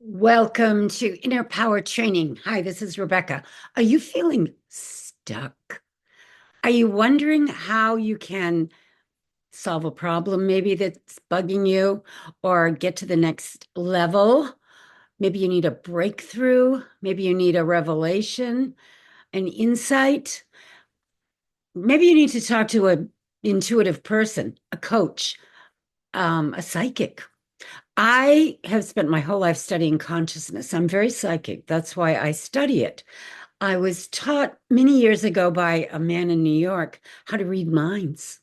Welcome to Inner Power Training. Hi, this is Rebecca. Are you feeling stuck? Are you wondering how you can solve a problem maybe that's bugging you or get to the next level? Maybe you need a breakthrough. Maybe you need a revelation, an insight. Maybe you need to talk to an intuitive person, a coach, a psychic. I have spent my whole life studying consciousness. I'm very psychic. That's why I study it. I was taught many years ago by a man in New York how to read minds.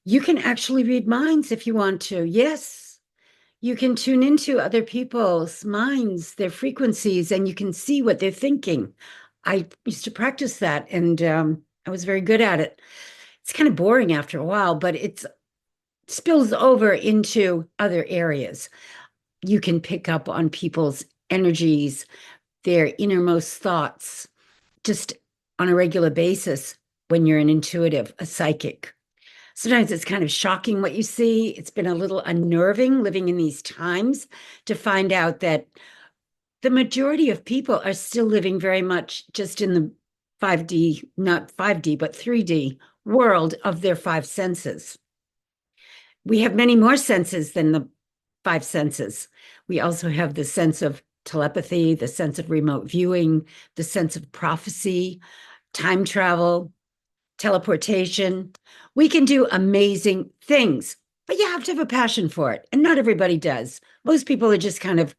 You can actually read minds if you want to. Yes, you can tune into other people's minds, their frequencies, and you can see what they're thinking. I used to practice that and I was very good at it. It's kind of boring after a while, but it spills over into other areas. You can pick up on people's energies, their innermost thoughts, just on a regular basis when you're an intuitive, a psychic. Sometimes it's kind of shocking what you see. It's been a little unnerving living in these times to find out that the majority of people are still living very much just in the 5D, not 5D, but 3D world of their five senses. We have many more senses than the five senses. We also have the sense of telepathy, the sense of remote viewing, the sense of prophecy, time travel, teleportation. We can do amazing things, but you have to have a passion for it. And not everybody does. Most people are just kind of,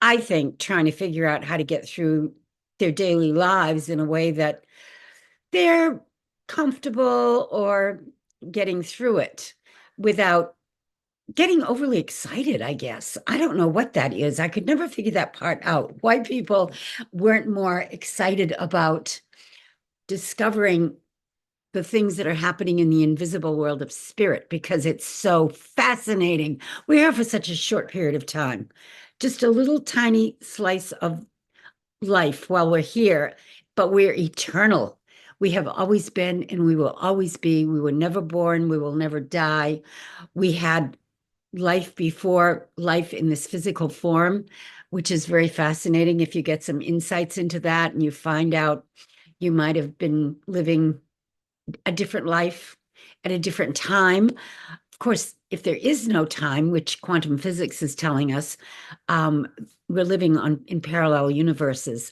I think, trying to figure out how to get through their daily lives in a way that they're comfortable or getting through it without getting overly excited, I guess. I don't know what that is. I could never figure that part out. Why people weren't more excited about discovering the things that are happening in the invisible world of spirit because it's so fascinating. We're here for such a short period of time, just a little tiny slice of life while we're here, but we're eternal. We have always been and we will always be. We were never born. We will never die. We had life before life in this physical form, which is very fascinating. If you get some insights into that and you find out you might have been living a different life at a different time. Of course, if there is no time, which quantum physics is telling us, um, we're living in parallel universes,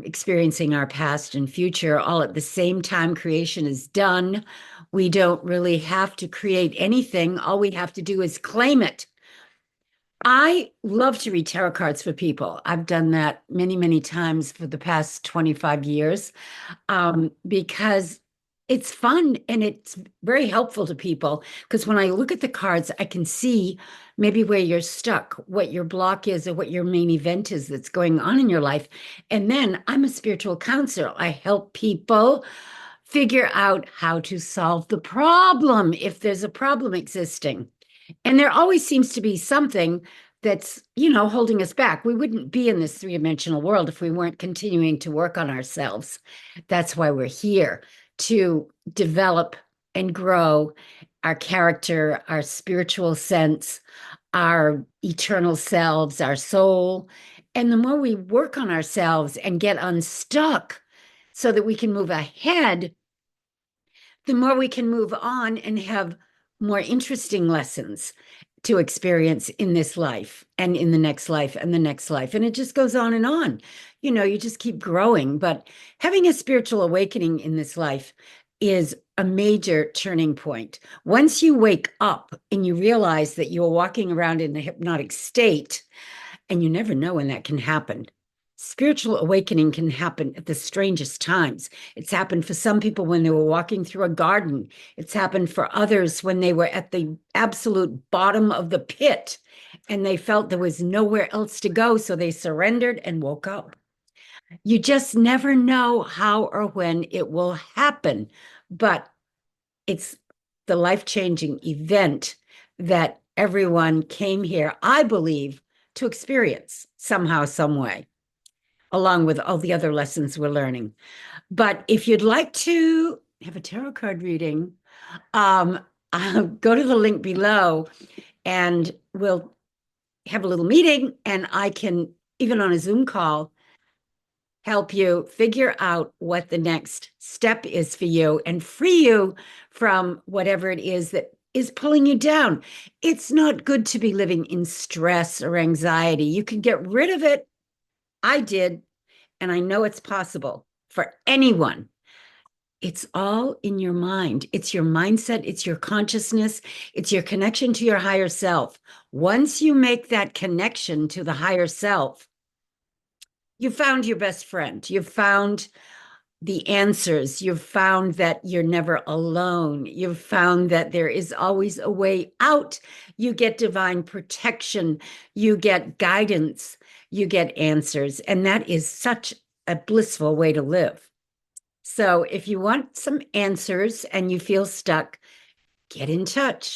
experiencing our past and future all at the same time. Creation is done. We don't really have to create anything. All we have to do is claim it. I love to read tarot cards for people. I've done that many, many times for the past 25 years because it's fun and it's very helpful to people. Because when I look at the cards, I can see maybe where you're stuck, what your block is, or what your main event is that's going on in your life. And then I'm a spiritual counselor. I help people figure out how to solve the problem if there's a problem existing. And there always seems to be something that's, holding us back. We wouldn't be in this three-dimensional world if we weren't continuing to work on ourselves. That's why we're here to develop and grow our character, our spiritual sense, our eternal selves, our soul. And the more we work on ourselves and get unstuck so that we can move ahead, the more we can move on and have more interesting lessons to experience in this life and in the next life and the next life. And it just goes on and on. You just keep growing. But having a spiritual awakening in this life is a major turning point. Once you wake up and you realize that you're walking around in a hypnotic state, and you never know when that can happen. Spiritual awakening can happen at the strangest times. It's happened for some people when they were walking through a garden. It's happened for others when they were at the absolute bottom of the pit and they felt there was nowhere else to go. So they surrendered and woke up. You just never know how or when it will happen, but it's the life-changing event that everyone came here, I believe, to experience somehow, some way, along with all the other lessons we're learning. But if you'd like to have a tarot card reading, um, go to the link below and we'll have a little meeting and I can even on a Zoom call, help you figure out what the next step is for you and free you from whatever it is that is pulling you down. It's not good to be living in stress or anxiety. You can get rid of it. I did, and I know it's possible for anyone. It's all in your mind. It's your mindset, it's your consciousness, it's your connection to your higher self. Once you make that connection to the higher self, you found your best friend. You've found the answers. You've found that you're never alone. You've found that there is always a way out. You get divine protection. You get guidance. You get answers. And that is such a blissful way to live. So if you want some answers and you feel stuck, get in touch.